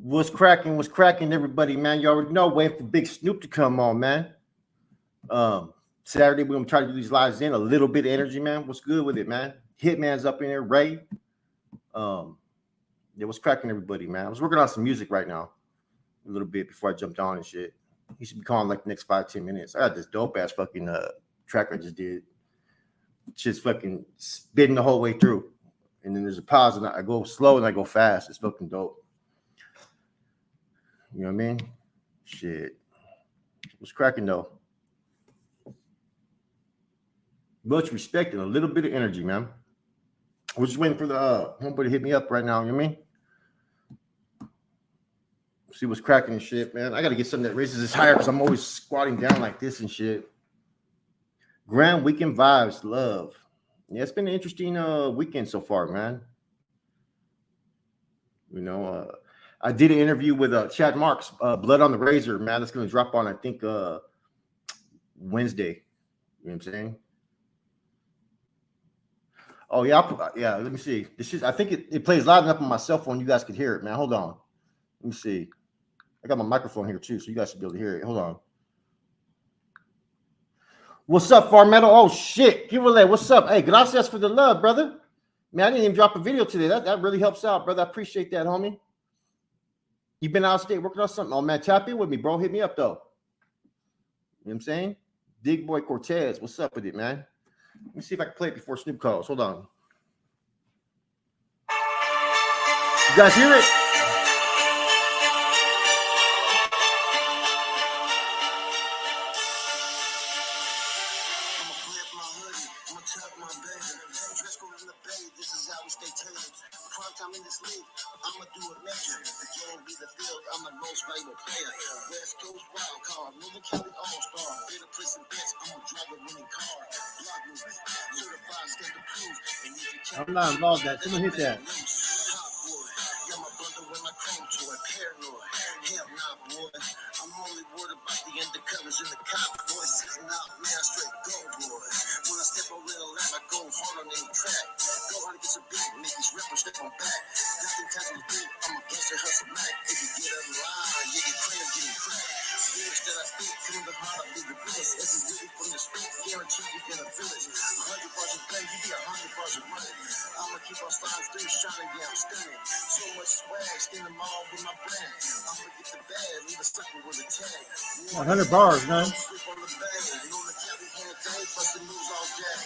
What's cracking, everybody, man? You already know, waiting for Big Snoop to come on, man. Saturday, we're gonna try to do these lives in a little bit of energy, man. What's good with it, man? Hitman's up in there, Ray. Yeah, what's cracking, everybody, man? I was working on some music right now, a little bit before I jumped on and shit. He should be calling like the next 5-10 minutes. I got this dope ass fucking track I just did. Just fucking spitting the whole way through. And then there's a pause, and I go slow and I go fast. It's fucking dope. You know what I mean? Shit. What's cracking though? Much respect and a little bit of energy, man. We're just waiting for the homeboy to hit me up right now. You know what I mean? See what's cracking and shit, man. I got to get something that raises this higher because I'm always squatting down like this and shit. Grand weekend vibes, love. Yeah, it's been an interesting weekend so far, man. You know, I did an interview with Chad Marks, Blood on the Razor, man. That's going to drop on, I think, Wednesday. You know what I'm saying? Oh, yeah. Yeah, let me see. I think it plays loud enough on my cell phone. You guys could hear it, man. Hold on. Let me see. I got my microphone here, too, so you guys should be able to hear it. Hold on. What's up, Far Metal? Oh, shit. Giveaway. What's up? Hey, gracias for the love, brother. Man, I didn't even drop a video today. That really helps out, brother. I appreciate that, homie. You been out of state working on something? Oh, man, tap in with me, bro. Hit me up, though. You know what I'm saying? Dig Boy Cortez. What's up with it, man? Let me see if I can play it before Snoop calls. Hold on. You guys hear it? I'm not involved in that. Someone hit that. I'm only worried about the undercovers and the cop boys sitting out, man, straight go, boy. When I step on real lab, I go hard on any track. Go hard to get some beat, make these rappers step on back. Nothing touching the beat, I'm a gangster hustle back. If you get a line, you get crazy, getting cracked. Lyrics that I speak, from the heart, I be the realest. This is really from the street, guaranteed you're gonna feel it. 100 bars of play, you be 100 bars of money. I'ma keep on sliding through, shining, yeah, I'm stunning. So much swag, skin them all with my brand. I'ma get the bag, leave a sucker with a tag. 100 bars, man. Sleep on the bag, you know the cabin can't day, bustin' moves all day.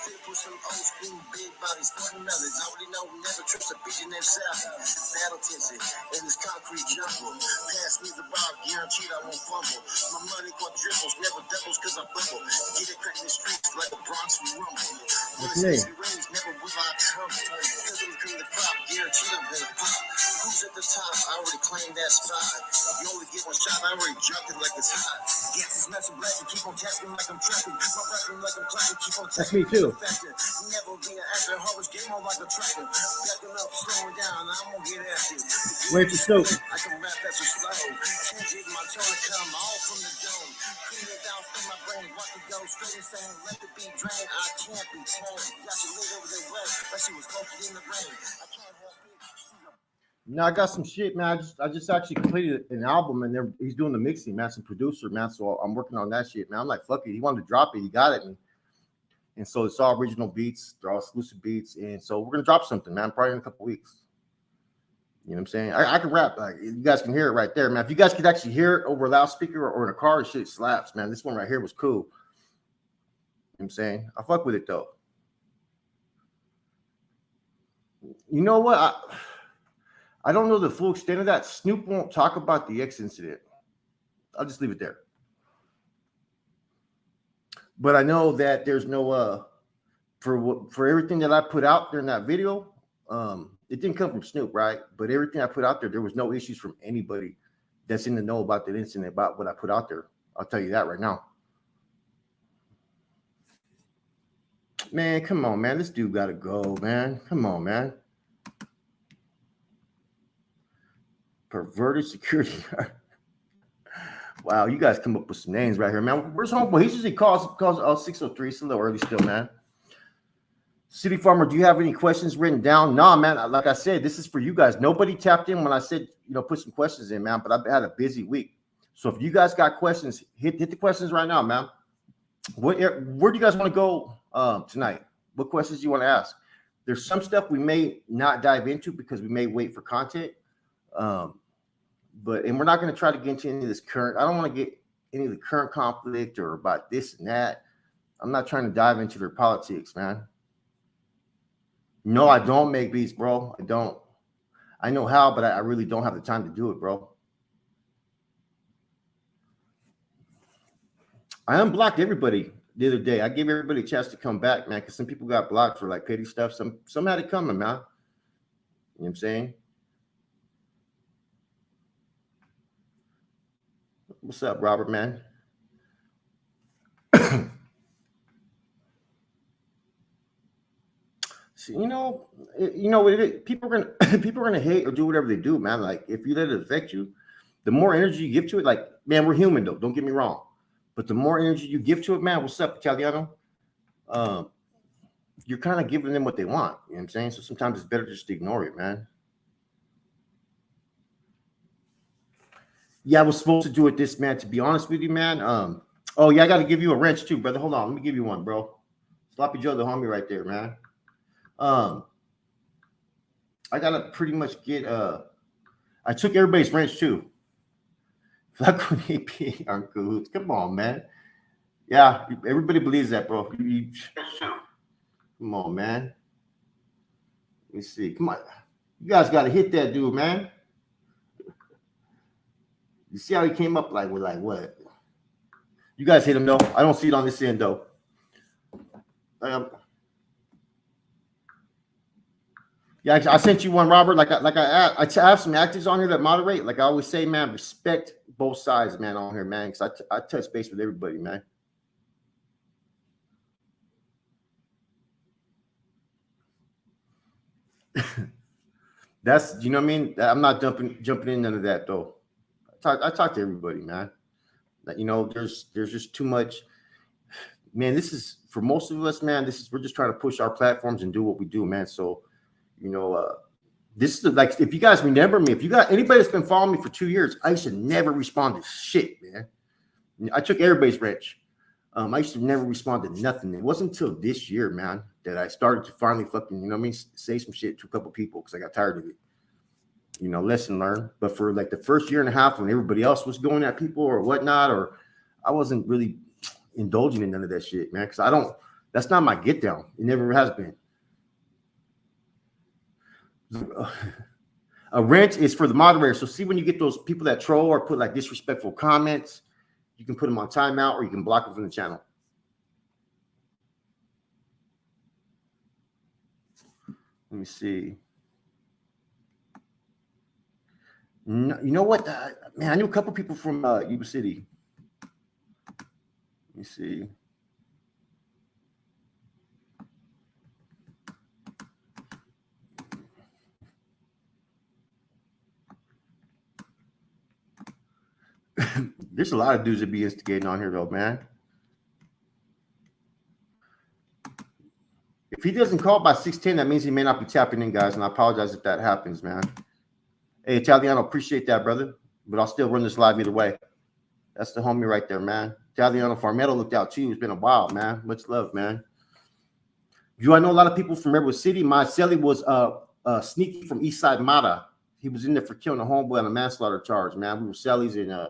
Still push some old school big bodies, sporting melons. I already know, never trust a bitch in themselves. Battle tension in this concrete jungle. Pass me the ball, guaranteed I won't fumble. My money quadruples, never doubles cause I bubble. Get it cracked in the streets like the Bronx we rumble. What's your name? Never will I trouble. Cause I'm from the crop, guaranteed I'm gonna pop. Who's at the top? I already claimed that spot. You only get one shot, I already dropped it like it's hot. Yes, it's not so blessed, keep on tasking like I'm trapping. My rapping like I'm clapping, keep on tasking. That's me too. Never be an actor, always game on like a tracker. Backing up, slowing down, I'm gonna get active. Wait for Snoop. I can rap that so slow. Changing my tone to come all from the dome. Clean it down from my brain, watch me go straight insane. Let the beat drain, I can't be tamed. Got you lit over the way, like she was posted in the rain. I can't help it. No, I got some shit, man. I just actually completed an album, and he's doing the mixing, man. Some producer, man. So I'm working on that shit, man. I'm like, fuck it. He wanted to drop it. He got it, and so it's all original beats. They're all exclusive beats, and so we're gonna drop something, man. Probably in a couple weeks. You know what I'm saying? I can rap. Like, you guys can hear it right there, man. If you guys could actually hear it over a loudspeaker or in a car, shit slaps, man. This one right here was cool. You know what I'm saying? I fuck with it though. You know what? I don't know the full extent of that. Snoop won't talk about the X incident. I'll just leave it there. But I know that there's no for everything that I put out there in that video. It didn't come from Snoop, right? But everything I put out there was no issues from anybody that's in the know about that incident, about what I put out there. I'll tell you that right now. Man, come on, man. This dude got to go, man. Come on, man. Perverted security guard. Wow, you guys come up with some names right here, man. Where's homeboy? He usually calls 603. It's a little early still, man. City Farmer, do you have any questions written down? Nah, man. Like I said, this is for you guys. Nobody tapped in when I said, put some questions in, man. But I've had a busy week. So if you guys got questions, hit the questions right now, man. Where do you guys want to go tonight? What questions do you want to ask? There's some stuff we may not dive into because we may wait for content. And we're not going to try to get into any of this current. I don't want to get any of the current conflict or about this and that. I'm not trying to dive into their politics, man. No, I don't make beats, bro. I don't. I know how, but I really don't have the time to do it, bro. I unblocked everybody the other day. I gave everybody a chance to come back, man, because some people got blocked for like petty stuff. Some had it coming, man. You know what I'm saying? What's up, Robert, man? See, people are gonna hate or do whatever they do, man. Like if you let it affect you, the more energy you give to it, like, man, we're human though. Don't get me wrong. But the more energy you give to it, man, what's up, Italiano? You're kind of giving them what they want. You know what I'm saying? So sometimes it's better just to ignore it, man. Yeah, I was supposed to do it this, man. To be honest with you, man. Oh yeah, I got to give you a wrench too, brother. Hold on, let me give you one, bro. Sloppy Joe, the homie, right there, man. I gotta pretty much get. I took everybody's wrench too. Come on, man. Yeah, everybody believes that, bro. Come on, man. Let me see. Come on. You guys got to hit that dude, man. You see how he came up like what? You guys hit him, though. I don't see it on this end, though. Yeah, I sent you one, Robert. I have some actors on here that moderate. Like I always say, man, respect both sides, man, on here, man. Because I touch base with everybody, man. That's, you know what I mean? I'm not jumping in none of that though. I talk to everybody, man. There's just too much. Man, this is for most of us, man. We're just trying to push our platforms and do what we do, man. So, this is like, if you guys remember me, if you got anybody that's been following me for 2 years, I used to never respond to shit, man. I took everybody's wrench. I used to never respond to nothing. It wasn't until this year, man, that I started to finally fucking, say some shit to a couple people because I got tired of it. Lesson learned. But for like the first year and a half when everybody else was going at people or whatnot, or I wasn't really indulging in none of that shit, man, because that's not my get down. It never has been. A wrench is for the moderator. So see, when you get those people that troll or put like disrespectful comments, you can put them on timeout or you can block them from the channel. Let me see. No, you know what? Man, I knew a couple people from Yuba City. Let me see. There's a lot of dudes that be instigating on here, though, man. If he doesn't call by 6:10, that means he may not be tapping in, guys. And I apologize if that happens, man. Hey, Italiano, appreciate that, brother. But I'll still run this live either way. That's the homie right there, man. Italiano Farmetto looked out too. It's been a while, man. Much love, man. I know a lot of people from Redwood City. Marcelli was sneaky from Eastside Mata. He was in there for killing a homeboy on a manslaughter charge, man. We were Sellies and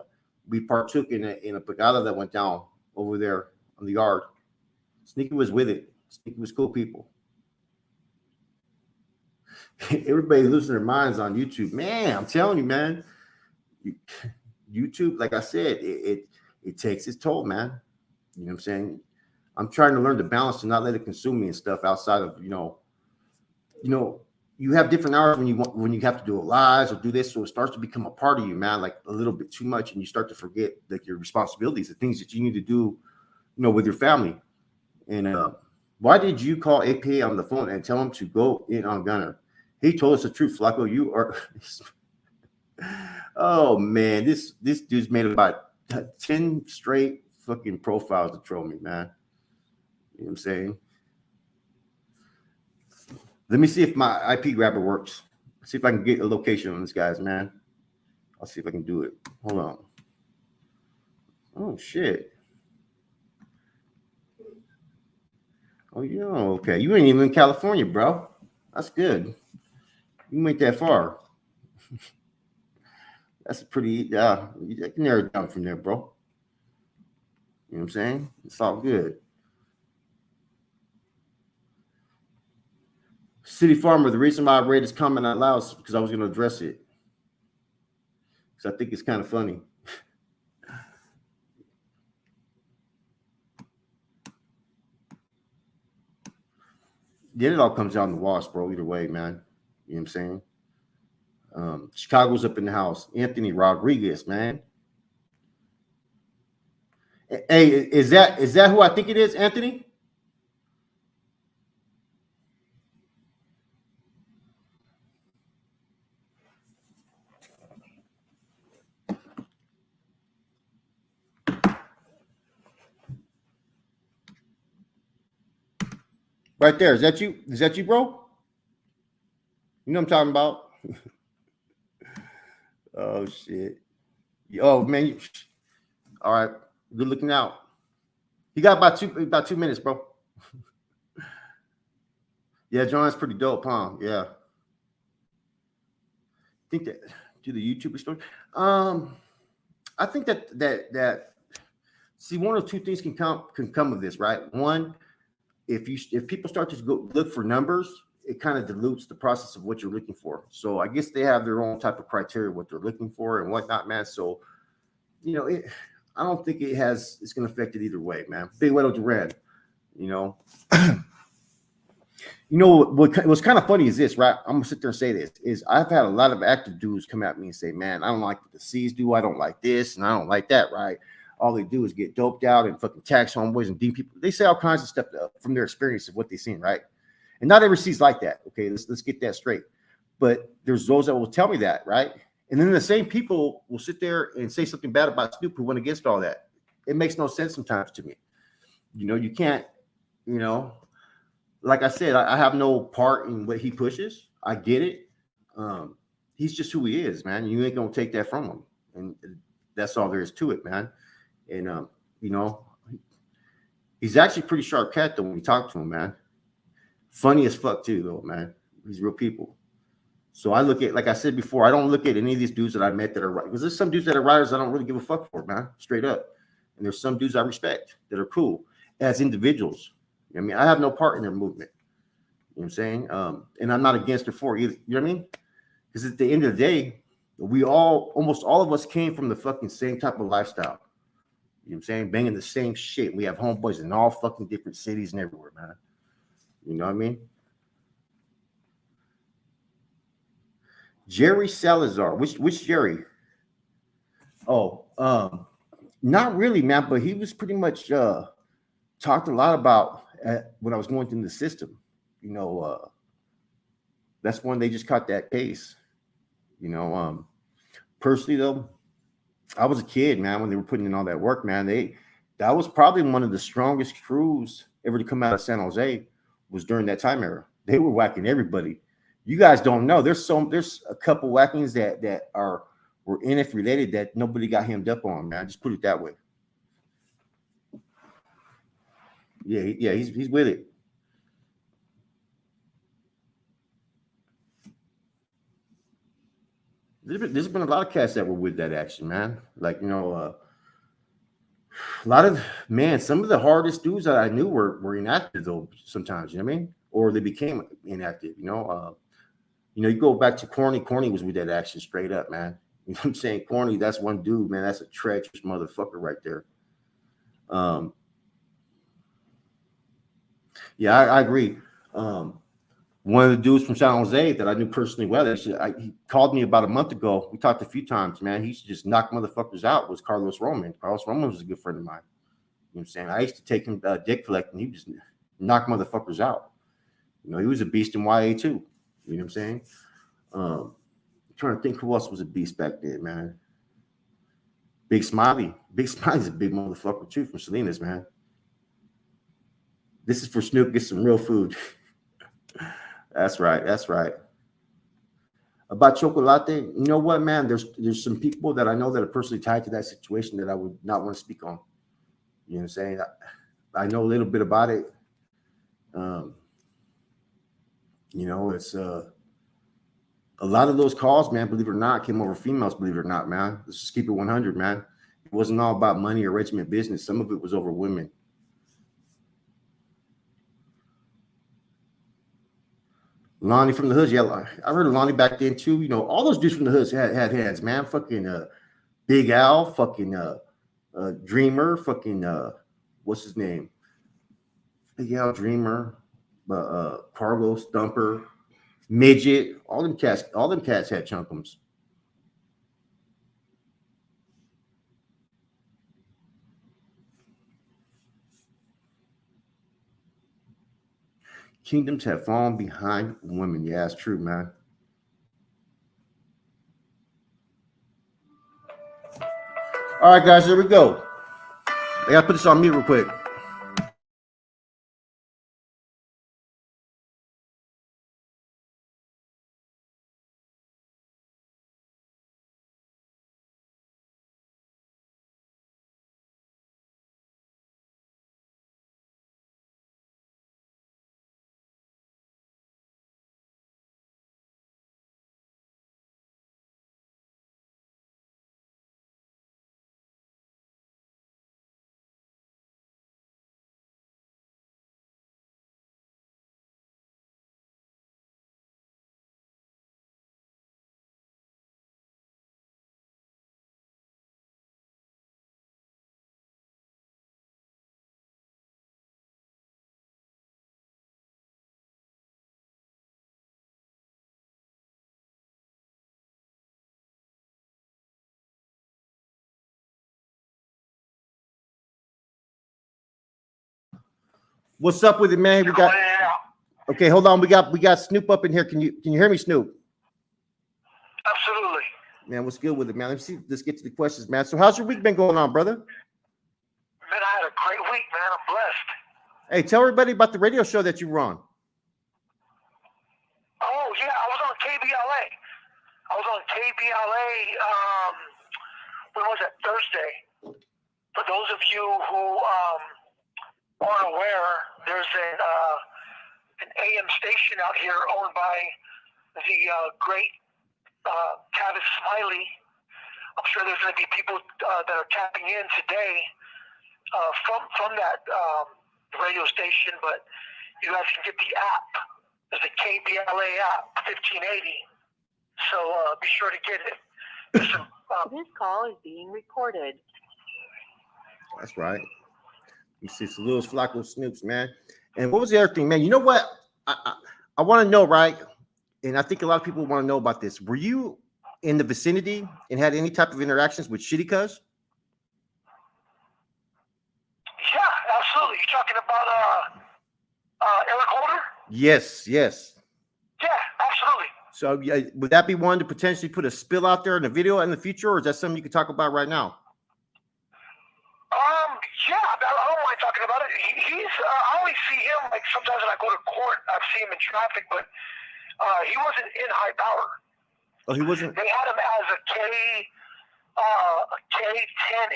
we partook in a pagada that went down over there on the yard. Sneaky was with it. Sneaky was cool people. Everybody losing their minds on YouTube, man. I'm telling you, man. YouTube, like I said, it takes its toll, man. You know what I'm saying? I'm trying to learn the balance to not let it consume me and stuff outside of you have different hours when you have to do a lives or do this, so it starts to become a part of you, man, like a little bit too much, and you start to forget like your responsibilities, the things that you need to do, with your family. And why did you call APA on the phone and tell him to go in on Gunner? He told us the truth, Flacco. You are. Oh man, this dude's made about 10 straight fucking profiles to troll me, man. You know what I'm saying? Let me see if my IP grabber works. See if I can get a location on this guy's, man. I'll see if I can do it. Hold on. Oh shit. Oh yeah, okay. You ain't even in California, bro. That's good. You ain't that far. That's a pretty you can narrow it down from there, bro. You know what I'm saying? It's all good. City Farmer, the reason why I read this comment out loud is because I was going to address it. Because I think it's kind of funny. Yeah, it all comes down to the wash, bro. Either way, man. You know what I'm saying? Chicago's up in the house. Anthony Rodriguez, man. Hey, is that who I think it is, Anthony? Right there. Is that you? Is that you, bro? You know what I'm talking about? Oh shit. Oh man. All right. Good looking out. You got about 2 minutes, bro. Yeah, John's pretty dope, huh? Yeah. I think that do the YouTuber story. I think that see, one of two things can come of this, right? One, if people start to go look for numbers, it kind of dilutes the process of what you're looking for. So I guess they have their own type of criteria what they're looking for and whatnot, man. So I don't think it's going to affect it either way, man. Big Wedo Duran, you know. What's kind of funny is this, right? I'm gonna sit there and say this is I've had a lot of active dudes come at me and say, man, I don't like what the C's do. I don't like this and I don't like that, right? All they do is get doped out and fucking tax homeboys and deep people. They say all kinds of stuff from their experience of what they've seen, right? And not every C's like that. Okay, let's get that straight. But there's those that will tell me that, right? And then the same people will sit there and say something bad about Snoop who went against all that. It makes no sense sometimes to me. You can't, like I said, I have no part in what he pushes. I get it. He's just who he is, man. You ain't gonna take that from him, and that's all there is to it, man. And he's actually pretty sharp cat though when we talk to him, man. Funny as fuck too, though, man. He's real people. So I look at, like I said before, I don't look at any of these dudes that I met that are right, because there's some dudes that are writers I don't really give a fuck for, man, straight up. And there's some dudes I respect that are cool as individuals. I mean, I have no part in their movement. You know what I'm saying? And I'm not against or for either. You know what I mean? Because at the end of the day, almost all of us came from the fucking same type of lifestyle. You know what I'm saying? Banging the same shit. We have homeboys in all fucking different cities and everywhere, man. You know what I mean? Jerry Salazar. Which Jerry? Oh, not really, man, but he was pretty much talked a lot about when I was going through the system. That's when they just caught that case. Personally though, I was a kid, man, when they were putting in all that work, man. That was probably one of the strongest crews ever to come out of San Jose was during that time era. They were whacking everybody. You guys don't know. There's a couple whackings that were NF related that nobody got hemmed up on, man. Just put it that way. Yeah, he's with it. There's been a lot of cats that were with that action, man. Like, a lot of, man, some of the hardest dudes that I knew were inactive though sometimes, you know what I mean? Or they became inactive, you go back to Corny. Corny was with that action straight up, man. You know what I'm saying? Corny, that's one dude, man. That's a treacherous motherfucker right there. Yeah, I agree. One of the dudes from San Jose that I knew personally well, he called me about a month ago. We talked a few times, man. He used to just knock motherfuckers out. Was Carlos Roman. Carlos Roman was a good friend of mine. You know what I'm saying? I used to take him dick collecting. He just knock motherfuckers out. He was a beast in YA too. You know what I'm saying? I'm trying to think who else was a beast back then, man. Big Smiley. Big Smiley's a big motherfucker too from Salinas, man. This is for Snoop. Get some real food. That's right. That's right. About chocolate, you know what, man? There's some people that I know that are personally tied to that situation that I would not want to speak on. You know what I'm saying? I know a little bit about it. Um, it's a lot of those calls, man, believe it or not, came over females, believe it or not, man. Let's just keep it 100, man. It wasn't all about money or regiment business. Some of it was over women. Lonnie from the hoods, yeah, I heard of Lonnie back then too. All those dudes from the hoods had hands, man. Fucking Big Al, fucking Dreamer, fucking what's his name? Big Al Dreamer, Carlos Stumper, Midget, all them cats had chunkums. Kingdoms have fallen behind women. Yeah, it's true, man. All right, guys, here we go. I gotta put this on mute real quick. What's up with it, man? We got. Okay, hold on. We got Snoop up in here. Can you hear me, Snoop? Absolutely. Man, what's good with it, man? Let's get to the questions, man. So, how's your week been going on, brother? Man, I had a great week, man. I'm blessed. Hey, tell everybody about the radio show that you were on. Oh yeah, I was on KBLA. When was it? Thursday. For those of you who aren't aware, there's an AM station out here owned by the great Tavis Smiley. I'm sure there's going to be people that are tapping in today from that radio station, but you guys can get the app. There's a KBLA app, 1580. So be sure to get it. This call is being recorded. That's right. You see, it's Louis Flacco Snoops, man. And what was the other thing, man? You know what? I want to know, right? And I think a lot of people want to know about this. Were you in the vicinity and had any type of interactions with Shitty Cuz? Yeah, absolutely. You're talking about Eric Holder? Yes. Yeah, absolutely. So would that be one to potentially put a spill out there in a video in the future, or is that something you could talk about right now? Yeah, I don't mind talking about it. He's I only see him like sometimes when I go to court. I see him in traffic, but he wasn't in high power. Oh, he wasn't. They had him as a K10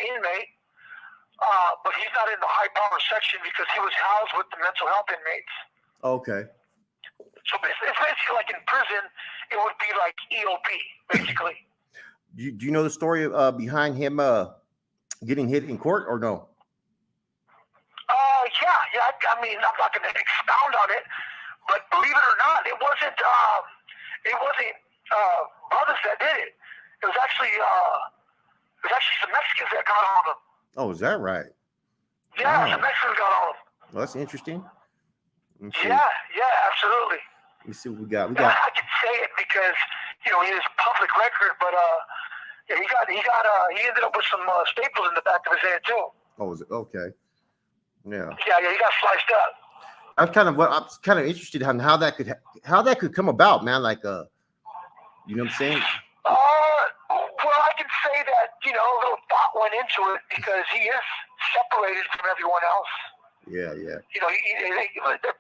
inmate, but he's not in the high power section because he was housed with the mental health inmates. Okay. So it's basically like in prison, it would be like EOP, basically. Do you know the story behind him getting hit in court, or no? Yeah. I mean, I'm not going to expound on it, but believe it or not, it wasn't brothers that did it. It was actually some Mexicans that got on him. Oh, is that right? Yeah, some Mexicans got on him. Well, that's interesting. Yeah, absolutely. Let me see what we got. I can say it because he is public record, but he ended up with some staples in the back of his head too. Oh, is it okay? Yeah. Yeah, he got sliced up. I'm kind of interested in how that could come about, man. Like, you know what I'm saying? Well, I can say that a little thought went into it because he is separated from everyone else. Yeah. They're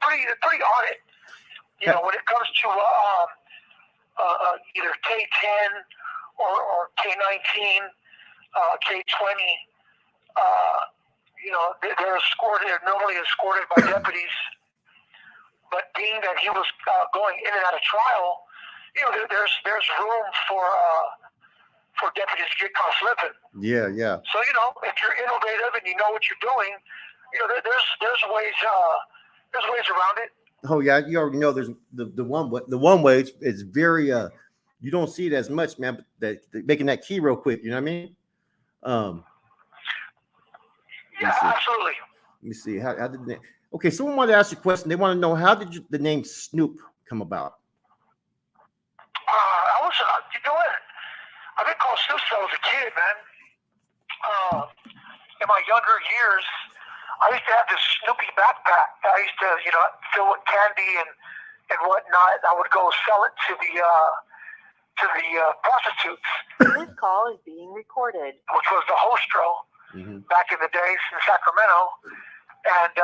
pretty on it. You know, when it comes to either K10 or K19, K20, you know, they're escorted. They're normally escorted by deputies. But being that he was going in and out of trial, you know, there's room for deputies to get caught slipping. Yeah, yeah. So, you know, if you're innovative and you know what you're doing, you know, there's ways around it. Oh yeah, you already know there's the one way is very you don't see it as much, man. But that making that key real quick, you know what I mean? Yeah, absolutely. Let me see. How did they? Okay, someone wanted to ask you a question. They want to know, how did the name Snoop come about? You know what? I've been called Snoop since I was a kid, man. In my younger years, I used to have this Snoopy backpack that I used to, you know, fill with candy and whatnot. I would go sell it to the prostitutes. This call is being recorded. Which was the hostro back in the days in Sacramento. And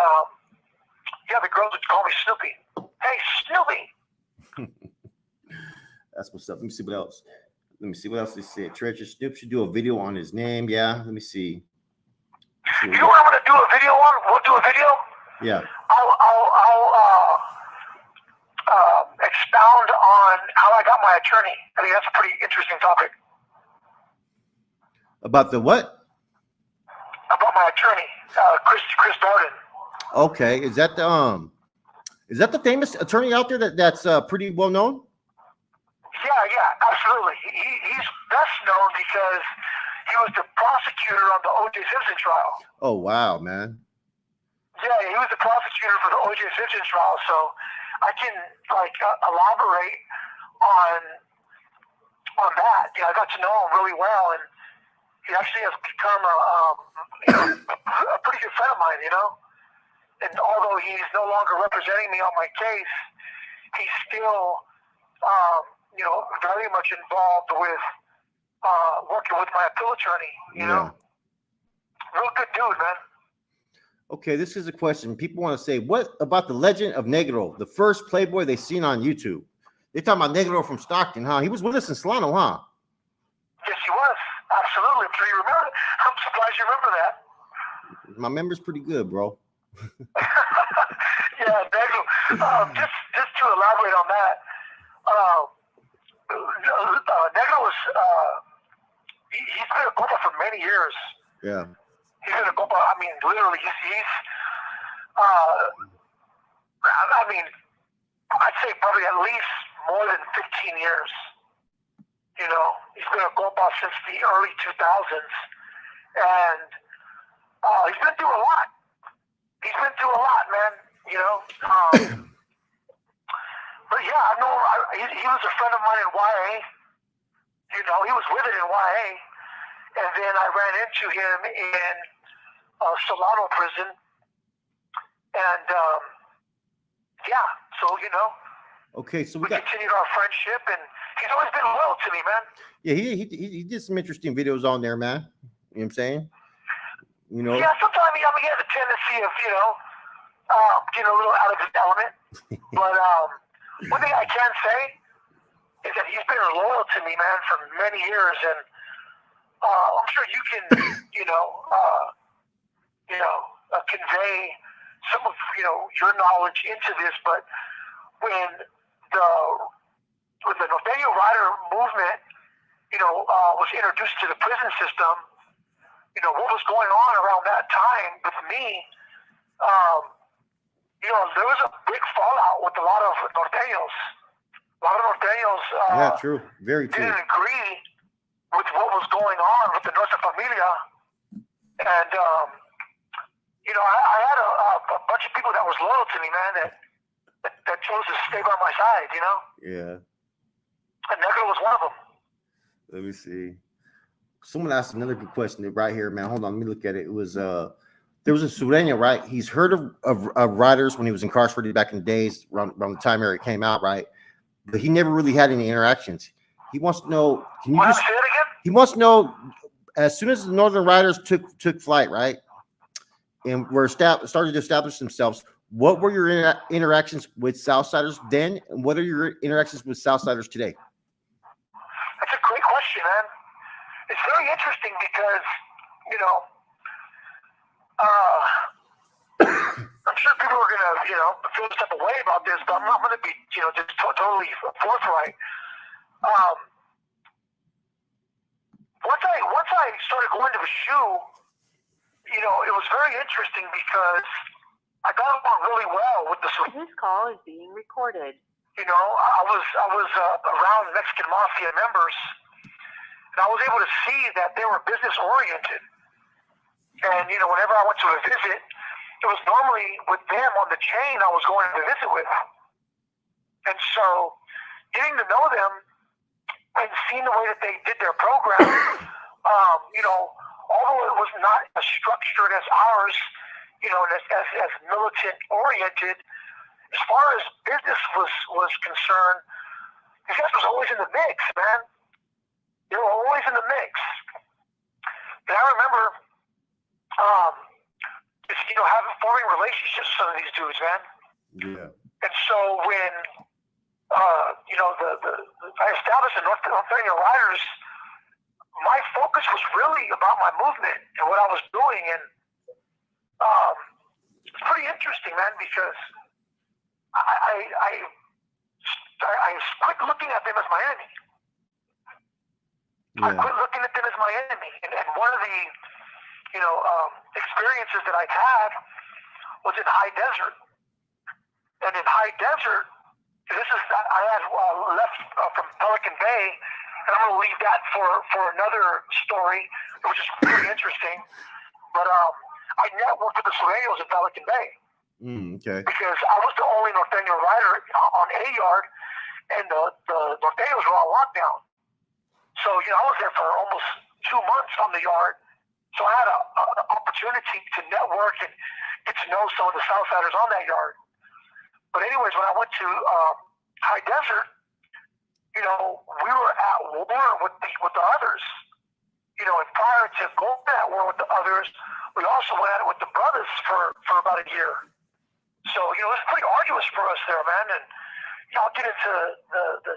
yeah, the girls would call me Snoopy. Hey, Snoopy. That's what's up. Let me see what else. Let me see what else they said. Treasure Snoop should do a video on his name. Yeah, let me see. You know what I'm gonna do a video on? We'll do a video. Yeah. I'll expound on how I got my attorney. I think that's a pretty interesting topic. About the what? About my attorney, Chris Darden. Okay, is that the famous attorney out there that's pretty well known? Yeah, absolutely. He's best known because he was the prosecutor on the O.J. Simpson trial. Oh wow, man. Yeah, he was the prosecutor for the O.J. Simpson trial, so I can elaborate on that. You know, I got to know him really well, and he actually has become a pretty good friend of mine. You know, and although he's no longer representing me on my case, he's still you know, very much involved with working with my appeal attorney. You know, real good dude, man. Okay, this is a question. People want to say, what about the legend of Negro, the first Playboy they seen on YouTube? They're talking about Negro from Stockton, huh? He was with us in Solano, huh? Yes, he was. Absolutely. I'm sure you remember that. I'm surprised you remember that. My memory's pretty good, bro. Yeah, Negro. Just to elaborate on that, Negro was he's been a compa for many years. Yeah. He's been a compa. I mean, literally, he's I mean, I'd say probably at least more than 15 years. You know, he's been a compa since the early 2000s, and he's been through a lot. He's been through a lot, man. You know. But yeah, I know he was a friend of mine in YA. You know, he was with it in YA. And then I ran into him in Solano prison. And yeah, so, you know. Okay, so we continued our friendship, and he's always been loyal to me, man. Yeah, he did some interesting videos on there, man. You know what I'm saying? You know. Yeah, sometimes he has a tendency of, you know, getting a little out of his element. But one thing I can say is that he's been loyal to me, man, for many years, and I'm sure you can, convey some of, you know, your knowledge into this. But when the Norteño Rider movement, you know, was introduced to the prison system, you know, what was going on around that time with me, you know, there was a big fallout with a lot of Norteños. A lot of Norteños yeah, true. Very true. Didn't agree with what was going on with the Nuestra Familia. And, you know, I had a bunch of people that was loyal to me, man, that chose to stay by my side, you know? Yeah. And Negro was one of them. Let me see. Someone asked another good question right here, man. Hold on, let me look at it. It was there was a Sureño, right? He's heard of riders when he was incarcerated back in the days around the time where it came out, right? But he never really had any interactions. He wants to know. Can you just say it again? He wants to know, as soon as the Northern Riders took flight, right, and started to establish themselves, What were your interactions with Southsiders then, and what are your interactions with Southsiders today? That's a great question, man. It's very interesting because, you know, I'm sure people are going to, you know, feel a type of way about this, but I'm not going to be, you know, just totally forthright. Once I started going to the shoe, you know, it was very interesting because I got along really well with the. This call is being recorded. You know, I was around Mexican mafia members, and I was able to see that they were business oriented. And you know, whenever I went to a visit, it was normally with them on the chain I was going to visit with. And so, getting to know them and seeing the way that they did their program, you know, although it was not as structured as ours, you know, as militant oriented, as far as business was concerned, these guys was always in the mix, man. They were always in the mix. And I remember, just, you know, forming relationships with some of these dudes, man. Yeah. And so when, you know, I established the North Carolina Riders, my focus was really about my movement and what I was doing. And it's pretty interesting, man, because I quit looking at them as my enemy. Yeah. I quit looking at them as my enemy. And one of the, you know, experiences that I've had was in High Desert. And in High Desert, I had left from Pelican Bay, and I'm going to leave that for another story, which is pretty interesting. But I networked with the Sureños in Pelican Bay. Okay. Because I was the only Norteño rider on A yard, and the Norteños were on lockdown. So, you know, I was there for almost 2 months on the yard. So I had an opportunity to network and get to know some of the Southsiders on that yard. But anyways, when I went to High Desert, you know, we were at war with the others. You know, and prior to going at war with the others, we also went at it with the brothers for about a year. So, you know, it was pretty arduous for us there, man. And you know, I'll get into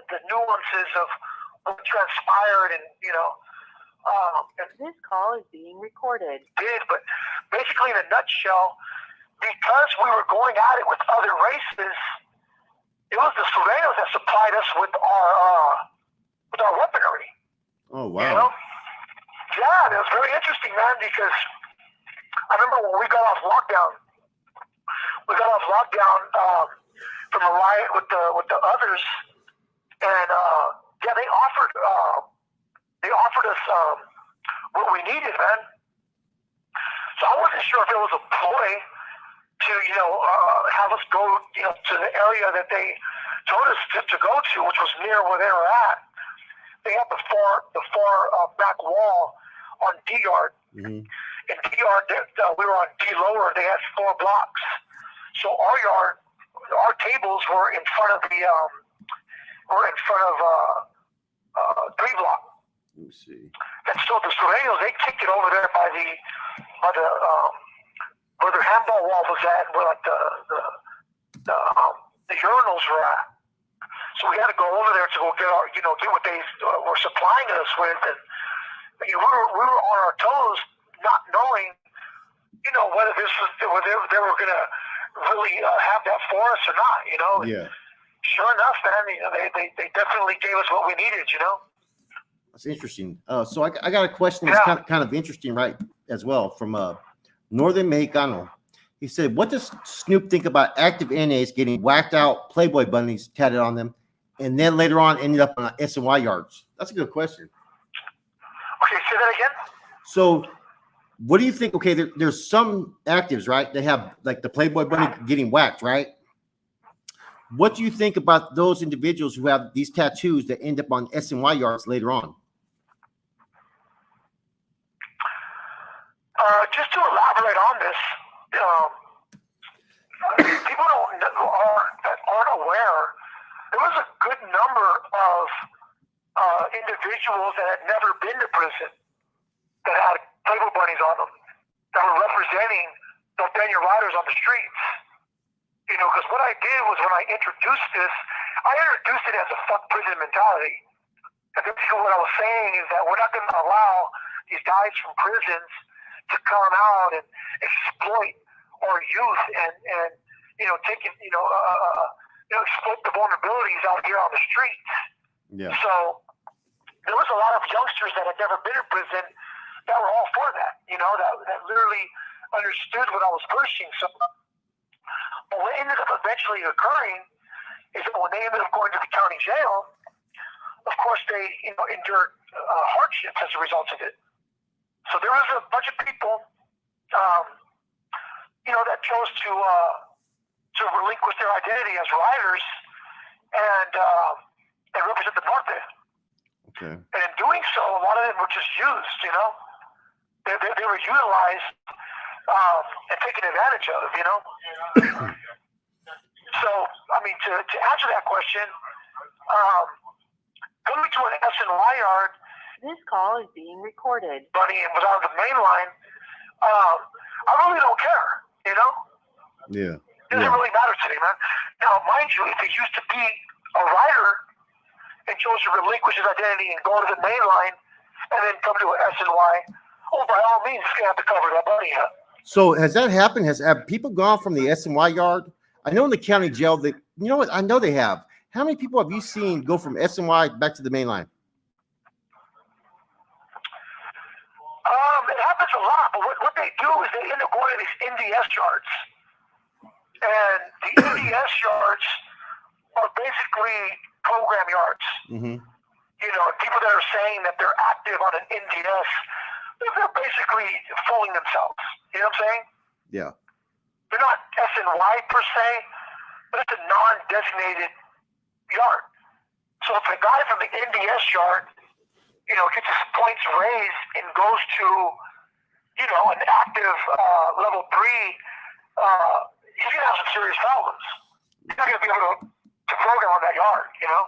the nuances of what transpired and, you know. This call is being recorded. But basically, in a nutshell, because we were going at it with other races, it was the Sureños that supplied us with our weaponry. Oh, wow. You know? Yeah, it was very interesting, man, because I remember when we got off lockdown from a riot with the others, and yeah, they offered us what we needed, man. So I wasn't sure if it was a ploy to, you know, have us go, you know, to the area that they told us to go to, which was near where they were at. They had the far back wall on D yard. Mm-hmm. In D yard, we were on D lower. They had 4 blocks. So our yard, our tables were in front of 3 block. Let me see. And so the Sureños, they kicked it over there by the where their handball wall was at, where like the urinals were at. So we had to go over there to go get what they were supplying us with, and we were on our toes, not knowing, you know, whether they were going to really have that for us or not, you know. Yeah. Sure enough, man, you know, they definitely gave us what we needed, you know. That's interesting. So I got a question that's kind of interesting, right, as well, from Northern Mexicano. He said, what does Snoop think about active NAs getting whacked out Playboy bunnies tatted on them, and then later on ended up on SNY yards? That's a good question. Okay, say that again. So what do you think? Okay, there's some actives, right? They have like the Playboy bunny getting whacked, right? What do you think about those individuals who have these tattoos that end up on SNY yards later on? Just to elaborate on this, people aren't aware. There was a good number of individuals that had never been to prison that had Playboy bunnies on them that were representing Norteño riders on the streets. You know, because what I did was when I introduced this, I introduced it as a fuck prison mentality. And basically what I was saying is that we're not going to allow these guys from prisons to come out and exploit our youth and you know, taking, you know, exploit the vulnerabilities out here on the streets. Yeah. So there was a lot of youngsters that had never been in prison that were all for that, you know, that literally understood what I was pushing. So but what ended up eventually occurring is that when they ended up going to the county jail, of course they, you know, endured hardships as a result of it. So there was a bunch of people, you know, that chose to relinquish their identity as riders and represent the North End. Okay. And in doing so, a lot of them were just used, you know. They were utilized and taken advantage of, you know. So, I mean, to answer that question, coming to an SNY yard. This call is being recorded. Bunny and was on the main line. I really don't care, you know. Yeah. It doesn't really matter to me, man. Now, mind you, if he used to be a rider and chose to relinquish his identity and go to the main line and then come to an SNY, oh, by all means, he's gonna have to cover that bunny up. So has that happened? Have people gone from the SNY yard? I know in the county jail that, you know what? I know they have. How many people have you seen go from SNY back to the main line? It happens a lot, but what they do is they end up going to these NDS yards. And the NDS yards are basically program yards. Mm-hmm. You know, people that are saying that they're active on an NDS, they're basically fooling themselves. You know what I'm saying? Yeah. They're not SNY per se, but it's a non-designated yard. So if a guy from the NDS yard, you know, gets his points raised and goes to, you know, an active level 3, he's going to have some serious problems. He's not going to be able to program on that yard, you know?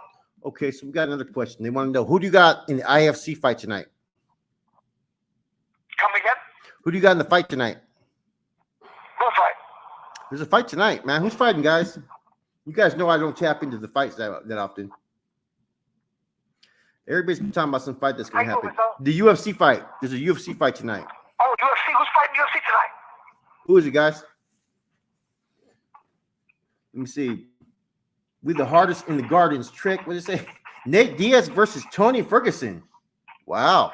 Okay, so we got another question. They want to know, who do you got in the IFC fight tonight? Come again? Who do you got in the fight tonight? What fight? There's a fight tonight, man. Who's fighting, guys? You guys know I don't tap into the fights that often. Everybody's been talking about some fight that's going to happen. The UFC fight. There's a UFC fight tonight. Oh, UFC? Who's fighting UFC tonight? Who is it, guys? Let me see. We the hardest in the Gardens. Trick. What did it say? Nate Diaz versus Tony Ferguson. Wow.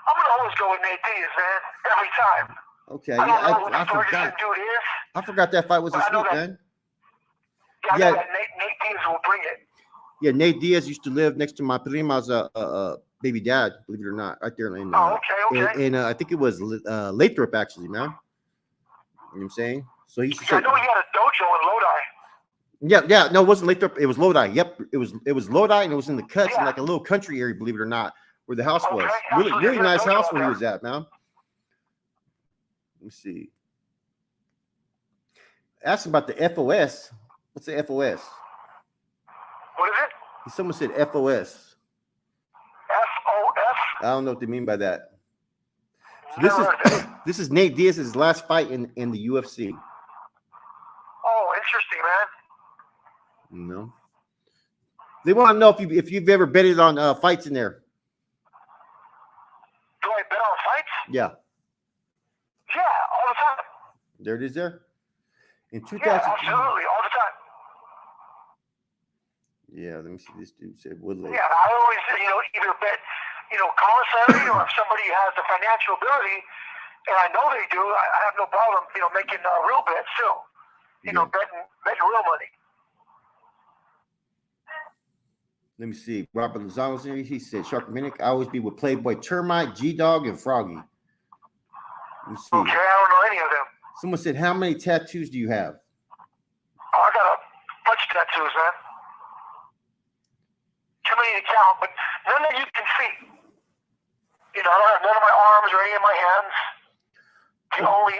I'm going to always go with Nate Diaz, man. Every time. Okay. I don't know who I the Ferguson forgot. dude is. I forgot that fight was a Snoop, man. I know that Nate Diaz will bring it. Yeah, Nate Diaz used to live next to my prima's baby dad, believe it or not, right there in okay. I think it was Lathrop, actually, man. You know what I'm saying? So he used to say, I know he had a dojo in Lodi. Yeah, no, it wasn't Lathrop, it was Lodi. Yep, it was Lodi, and it was in the cuts in Yeah. like a little country area, believe it or not, where the house was. Okay, Really nice dojo house where he there. was at, man. Let me see. Ask him about the FOS. What's the FOS? What is it? Someone said FOS. FOS? I don't know what they mean by that. So Never heard that. this is Nate Diaz's last fight in the UFC. Oh, interesting, man. You know, they want to know if you've ever betted on fights in there. Do I bet on fights? Yeah, Yeah, all the time. there it is. There in 2000. Yeah, absolutely, all the time. Yeah, let me see. This dude said Woodley. Yeah, I always, either bet, commissary or if somebody has the financial ability, and I know they do, I have no problem, making real bets too. Betting real money. Let me see. Robert Lozano's here. He said, Sharp Minnick, I always be with Playboy Termite, G-Dog, and Froggy. Let me see. Okay, I don't know any of them. Someone said, how many tattoos do you have? Oh, I got a bunch of tattoos, man. Too many to count, but none that you can see. I don't have none of my arms or any of my hands. The only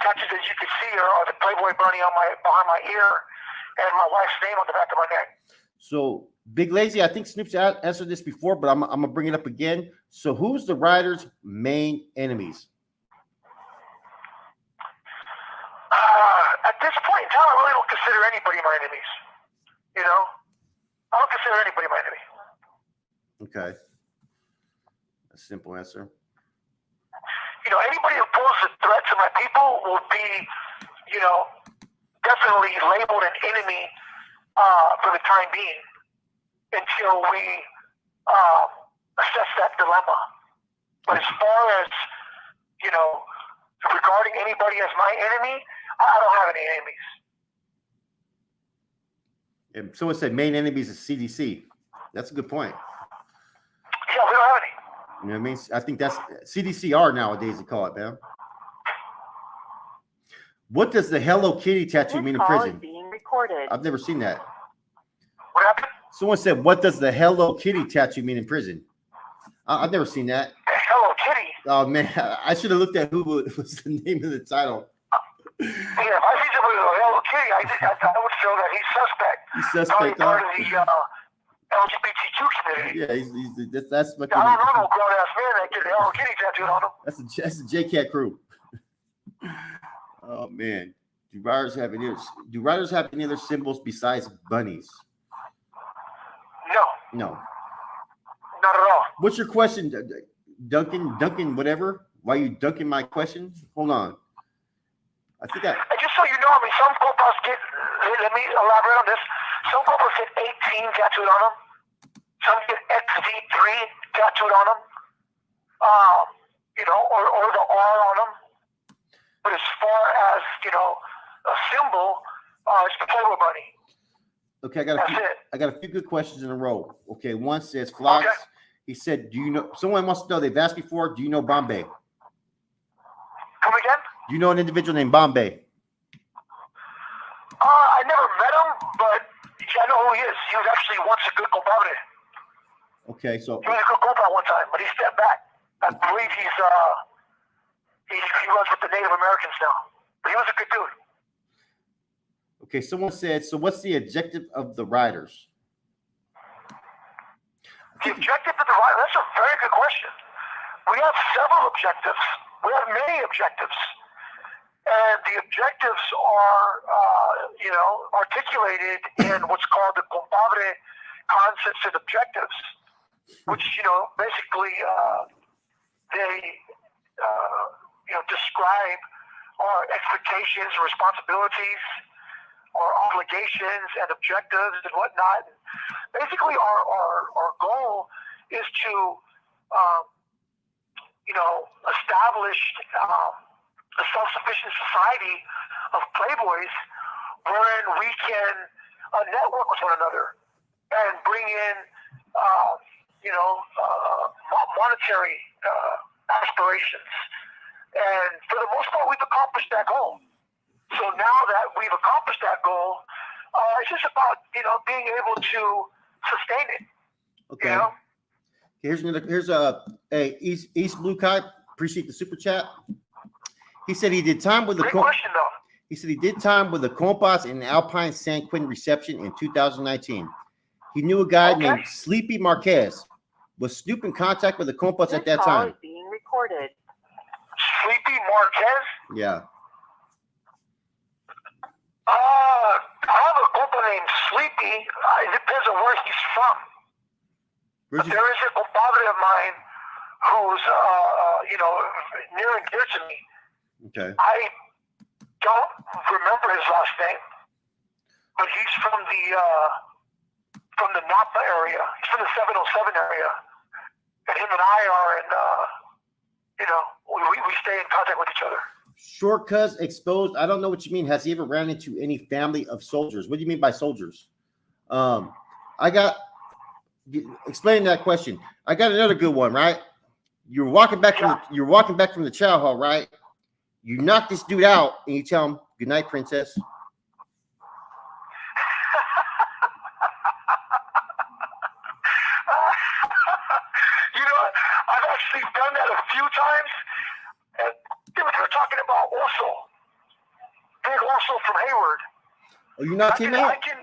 tattoos that you can see are the Playboy bunny behind my ear and my wife's name on the back of my neck. So, Big Lazy, I think Snoop's answered this before, but I'm going to bring it up again. So, who's the rider's main enemies? at this point in time, I really don't consider anybody my enemies. You know, I don't consider anybody my enemy. Okay. A simple answer. You know, anybody who poses a threat to my people will be, you know, definitely labeled an enemy for the time being until we assess that dilemma. But as far as, you know, regarding anybody as my enemy, I don't have any enemies. And someone said main enemies is CDC. That's a good point. Yeah, we don't have any. You know what I mean? I think that's CDCR nowadays, they call it, man. What does the Hello Kitty tattoo mean in prison? Being recorded. I've never seen that. What happened? Someone said, what does the Hello Kitty tattoo mean in prison? I've never seen that. Hello Kitty. Oh, man. I should have looked at who was the name of the title. Yeah, if I see somebody with a Hello Kitty, I would feel that he's suspect. He's suspect. Part of the LGBTQ community. Yeah, that's I don't know no grown ass man that get a Hello Kitty tattooed on him. That's the JCat crew. Oh man, do writers have any other symbols besides bunnies? No, not at all. What's your question, Duncan? Whatever. Why are you dunking my question? Hold on. And just so you know, I mean, some compas get. Let me elaborate on this. Some compas get 18 tattooed on them. Some get XV3 tattooed on them. You know, or the R on them. But as far as, you know, a symbol, it's the Playboy bunny. Okay, I got a few good questions in a row. Okay, one says Flox. Okay. He said, "Do you know?" Someone wants to know. They've asked before. Do you know Bombay? Come again? Do you know an individual named Bombay? I never met him, but I know who he is. He was actually once a good compadre. Okay, so he was a good compadre one time, but he stepped back. I believe he runs with the Native Americans now. But he was a good dude. Okay, someone said, so what's the objective of the riders? The objective of the riders? That's a very good question. We have several objectives. We have many objectives. And the objectives are, you know, articulated in what's called the compadre concepts and objectives, which, you know, basically they, you know, describe our expectations, responsibilities, our obligations and objectives and whatnot. Basically, our goal is to, you know, establish a self-sufficient society of playboys wherein we can network with one another and bring in, you know, monetary aspirations. And for the most part, we've accomplished that goal. So now that we've accomplished that goal, it's just about, you know, being able to sustain it. Okay. You know? Here's a East Blue Kite. Appreciate the super chat. He said he did time with the. Great question, though. He said he did time with the Compas in Alpine San Quentin reception in 2019. He knew a guy named Sleepy Marquez. Was Snoop in contact with the Compas at that time? This call is being recorded. Sleepy Marquez? Yeah. I have a compa named Sleepy. It depends on where he's from. But there is a compadre of mine who's, you know, near and dear to me. Okay. I don't remember his last name, but he's from the Napa area. He's from the 707 area, and him and I are in, you know, we stay in contact with each other. Short Cuz exposed. I don't know what you mean. Has he ever ran into any family of soldiers? What do you mean by soldiers? Explain that question. I got another good one, right? You're walking back from the chow hall, right? You knock this dude out and you tell him, "Good night, princess." You know, I've actually done that a few times. And they're talking about Orso. Big Orso from Hayward. Oh, you knocked him out? I can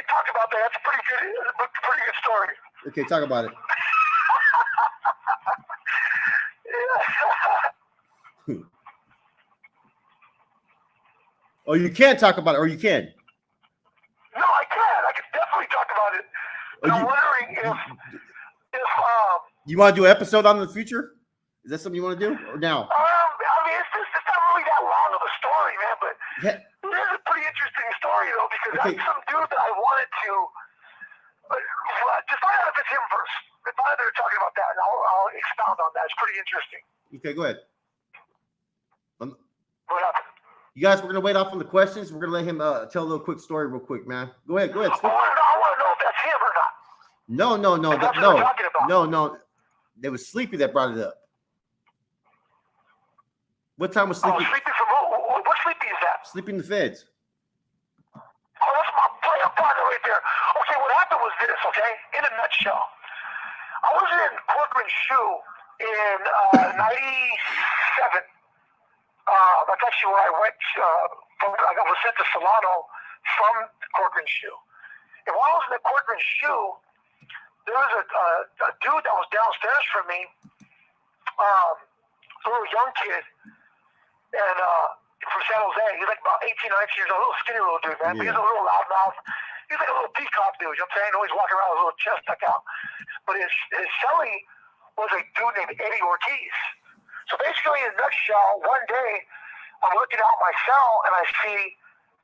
talk about that. That's a pretty good story. Okay, talk about it. Oh, you can't talk about it, or you can. No, I can. I can definitely talk about it. But I'm wondering if you want to do an episode on the future? Is that something you want to do, or now? I mean, it's not really that long of a story, man. But it is a pretty interesting story, though, because that's some dude that I wanted to. Just find out if it's him first. If they're talking about that, and I'll expound on that. It's pretty interesting. Okay, go ahead. What happened? You guys, we're gonna wait off on the questions. We're gonna let him tell a little quick story, real quick, man. Go ahead. I want to know if that's him or not. No. It was Sleepy that brought it up. What time was Sleepy? Oh, Sleepy from who? What Sleepy is that? Sleepy in the Feds. Oh, that's my player partner right there. Okay, what happened was this, okay? In a nutshell. I was in Corcoran's shoe in 97. That's actually where I went I was sent to Solano from Corcoran's shoe. And while I was in the Corcoran's shoe, there was a dude that was downstairs from me, a little young kid, and from San Jose. He's like about 18, 19 years old, a little skinny little dude, man. Yeah. But he's a little loudmouth. He's like a little peacock dude, you know what I'm saying? Always walking around with a little chest stuck out. But his cellie was a dude named Eddie Ortiz. So basically, in a nutshell, one day, I'm looking out my cell, and I see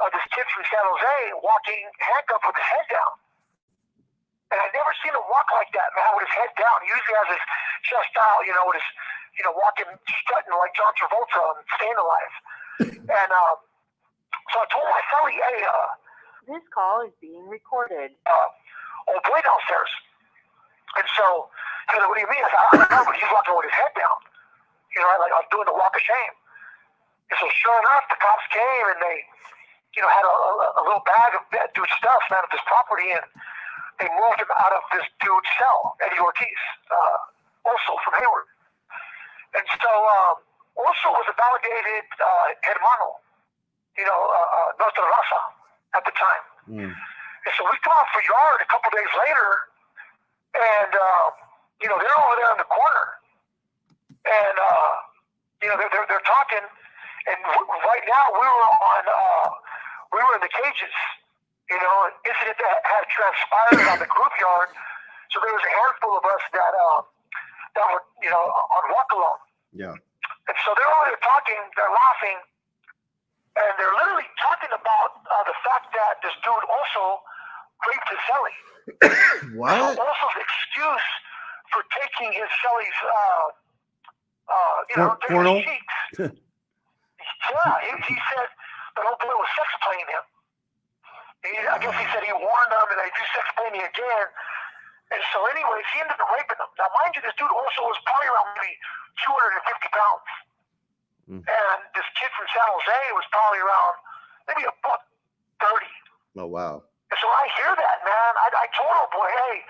this kid from San Jose walking handcuffed with his head down. And I'd never seen him walk like that, man, with his head down. He usually has his chest out, with his, walking, strutting like John Travolta and staying alive. And so I told my cellie, hey, this call is being recorded. Old boy downstairs. And so he was like, what do you mean? I said, I don't know, but he's walking with his head down. Like I was doing the walk of shame. And so sure enough, the cops came and they, had a little bag of that dude's stuff, man, of this property, and they moved him out of this dude's cell, Eddie Ortiz, also from Hayward. And so also was a validated hermano, Nostra Raza at the time. And so we come out for yard a couple days later, and, they're over there in the corner. And, they're talking, and right now we were in the cages, an incident that had transpired on the group yard. So there was a handful of us that were, on walk alone. Yeah. And so they're over there talking, they're laughing, and they're literally talking about the fact that this dude also raped his cellie. What? Also the excuse for taking his cellie's, porno? cheeks. Yeah, he said that old boy was sex playing him. I guess he said he warned him, and if you sex play me again. And so anyways, he ended up raping him. Now, mind you, this dude also was probably around maybe 250 pounds. And this kid from San Jose was probably around maybe $130. Oh, wow. And so when I hear that, man, I told old boy, hey,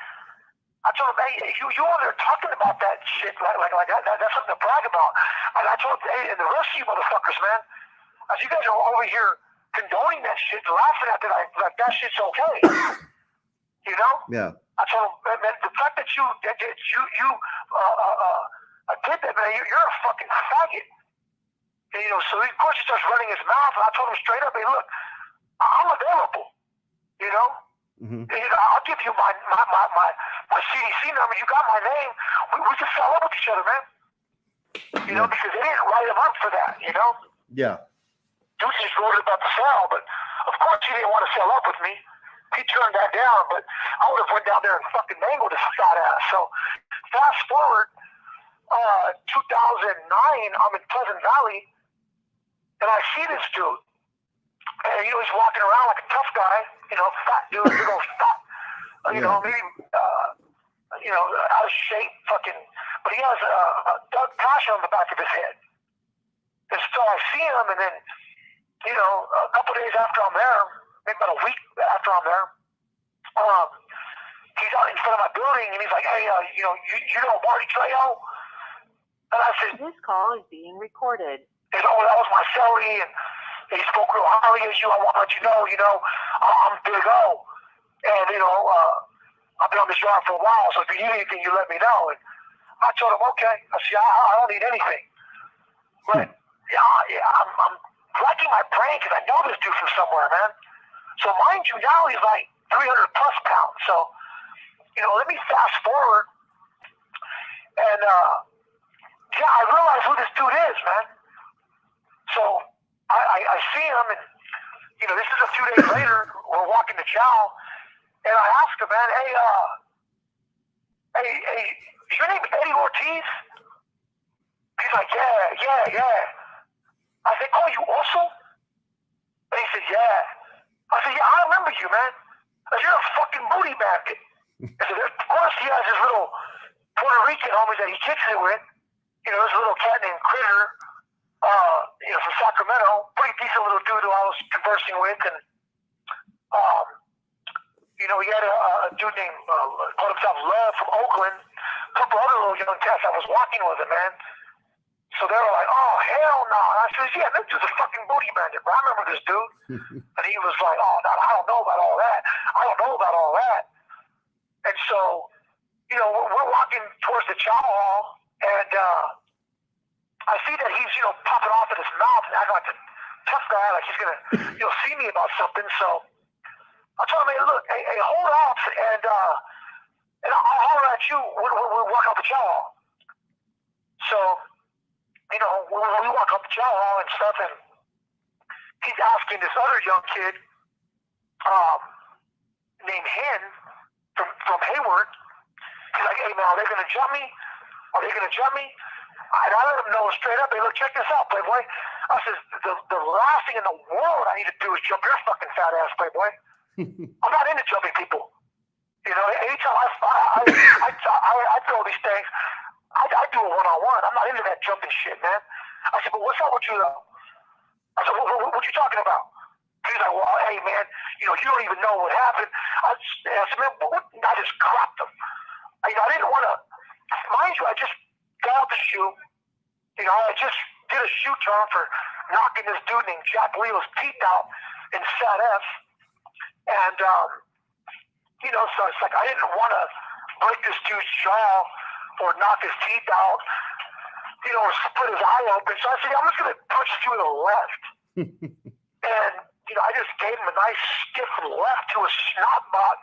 you over there talking about that shit like that's something to brag about. And I told him, hey, and the rest of you motherfuckers, man, as you guys are over here condoning that shit, laughing at it, like that shit's okay. Yeah. I told him, man, the fact that you did that, man, you're a fucking faggot. And, so of course he starts running his mouth, and I told him straight up, hey, look, I'm available, Mm-hmm. I'll give you my CDC number. You got my name. We can sell up with each other, man. Because they didn't write him up for that, Yeah. Dude just wrote about the sale, but of course he didn't want to sell up with me. He turned that down, but I would have went down there and fucking mangled his fat ass. So fast forward, 2009, I'm in Pleasant Valley, and I see this dude. And he's walking around like a tough guy, fat dude, big old fat, maybe, out of shape, fucking, but he has a Doug Passion on the back of his head. And so I see him, and then, a couple of days after I'm there, maybe about a week after I'm there, he's out in front of my building, and he's like, hey, you know Marty Trejo? And I said, this call is being recorded. He said, oh, that was my cellie, and he spoke real highly of you. I want to let you know, I'm Big O. And, I've been on this yard for a while, so if you need anything, you let me know. And I told him, okay. I said, I don't need anything. But, racking my brain because I know this dude from somewhere, man. So mind you, now he's like 300 plus pounds. So, let me fast forward. And, yeah, I realize who this dude is, man. So I see him, and, this is a few days later. We're walking to chow, and I ask him, man, hey, is your name Eddie Ortiz? He's like, yeah. I said, call you also? And he said, yeah. I said, yeah, I remember you, man. I said, you're a fucking booty bandit. I said, of course he has his little Puerto Rican homies that he kicks it with. This little cat named Critter, from Sacramento. Pretty decent little dude who I was conversing with. And, he had a dude named, called himself Love from Oakland. A couple other little young cats I was walking with him, man. So they were like, oh, hell no. And I said, yeah, this dude's a fucking booty bandit, bro. I remember this dude. And he was like, oh, no, I don't know about all that. And so, we're walking towards the chow hall, and I see that he's, popping off at his mouth and acting like a tough guy, like he's going to, see me about something. So I told him, hey, look, hey, hold off, and I'll holler at you when we walk out the chow hall. So, when we walk up the chow hall and stuff, and he's asking this other young kid, named Hen from Hayward, he's like, hey man, are they gonna jump me? And I let him know straight up, hey look, check this out, Playboy. I said, the last thing in the world I need to do is jump your fucking fat ass, Playboy. I'm not into jumping people. Anytime I throw these things, I do a one-on-one. I'm not into that jumping shit, man. I said, but what's up with you, though? I said, what you talking about? He's like, well, hey, man, you don't even know what happened. I said, man, I just cracked him. I didn't want to, mind you, I just got out the shoe. I just did a shoe turn for knocking this dude named Jack Leo's teeth out in Fat F. And, so it's like I didn't want to break this dude's jaw or knock his teeth out, or split his eye open. So I said, I'm just going to punch you in the left. And, I just gave him a nice stiff left to his snot box.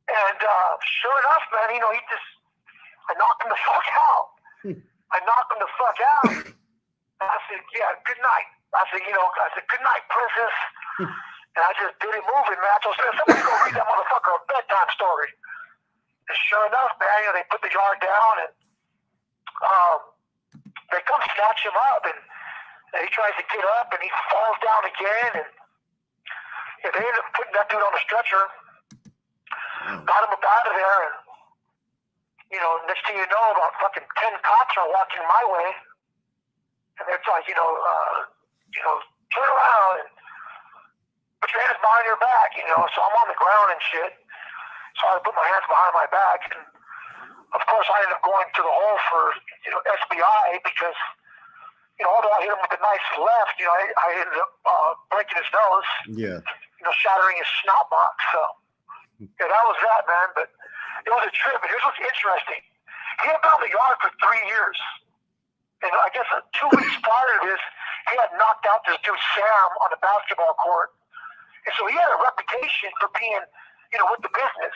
And sure enough, man, I knocked him the fuck out. And I said, yeah, good night. I said, good night, princess. And I just did it moving, man. So somebody go read that motherfucker a bedtime story. And sure enough, man, they put the yard down, and they come snatch him up, and he tries to get up, and he falls down again, and they ended up putting that dude on a stretcher, got him up out of there, and next thing you know, about fucking 10 cops are walking my way, and they're like, turn around and put your hands behind your back, so I'm on the ground and shit. So I put my hands behind my back, and of course I ended up going to the hole for, SBI because, although I hit him with a nice left, I ended up breaking his nose. Yeah. Shattering his snot box. So, yeah, that was that, man. But it was a trip. And here's what's interesting. He had been on the yard for 3 years. And I guess 2 weeks prior to this, he had knocked out this dude Sam on the basketball court. And so he had a reputation for being, with the business.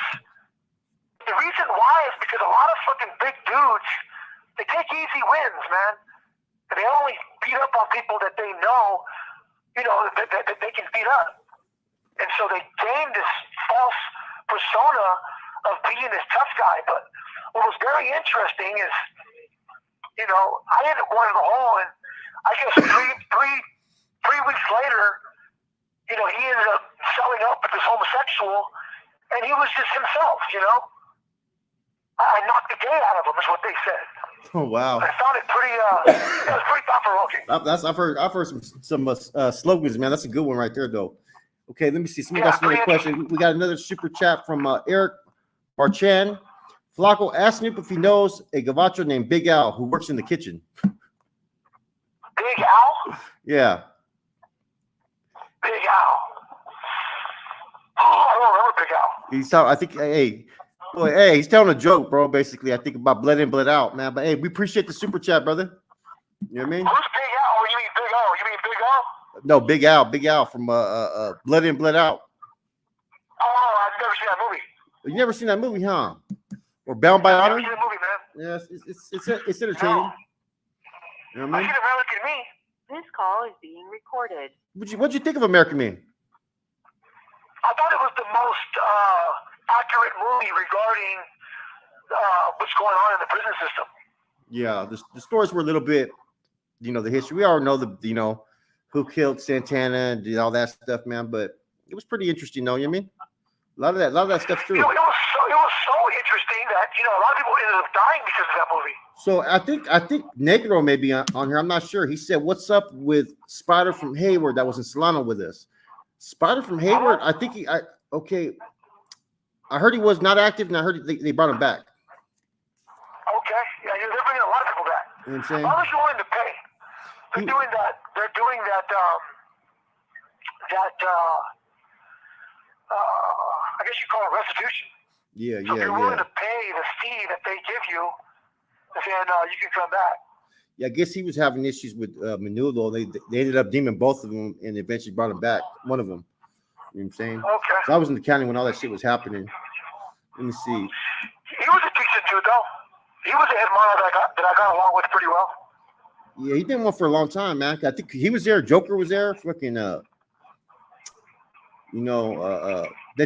The reason why is because a lot of fucking big dudes, they take easy wins, man. And they only beat up on people that they know, that they can beat up. And so they gained this false persona of being this tough guy. But what was very interesting is, I ended up going to the hole, and I guess three weeks later, he ended up selling up with this homosexual, and he was just himself, I knocked the gay out of him, is what they said. Oh wow! I found it pretty. It was pretty thought-provoking. I've heard some slogans, man. That's a good one right there, though. Okay, let me see. Somebody got another question. We got another super chat from Eric Barchan. Flaco asked Snoop if he knows a gavacho named Big Al who works in the kitchen. Big Al? Yeah. Big Al. Oh, I don't remember Big Al. He's telling. I think. Hey, he's telling a joke, bro. Basically, I think about bled in, bled out, man. But hey, we appreciate the super chat, brother. You know what I mean? Who's Big Al? Oh, you mean Big O? You mean Big Big Al? No, Big Al from Blood In, Blood Out. Oh, I've never seen that movie. You never seen that movie, huh? Or Bound by I've Honor? never seen the movie, man. Yes, it's entertaining. No. You know what I I mean? seen American Me. This call is being recorded. What'd you think of American Me? I thought it was the most accurate movie regarding what's going on in the prison system. Yeah, the stories were a little bit, the history. We already know who killed Santana and all that stuff, man. But it was pretty interesting, though. You know what I mean? A lot of that stuff's true. It was so interesting that a lot of people ended up dying because of that movie. So I think Negro may be on here. I'm not sure. He said, "What's up with Spider from Hayward that was in Solano with us?" Spider from Hayward. I think I heard he was not active, and I heard they brought him back. Okay, yeah, they're bringing a lot of people back. You know what I'm saying? As long as you're willing to pay, they're doing that. They're doing that. I guess you call it restitution. Yeah, so if you're willing to pay the fee that they give you, then you can come back. Yeah, I guess he was having issues with Menudo. They ended up deeming both of them and eventually brought him back. One of them. You know what I'm saying? Okay. So I was in the county when all that shit was happening. Let me see. He was a decent dude, though. He was a head model that I got along with pretty well. Yeah, he's been one for a long time, man. I think he was there. Joker was there. Fucking, that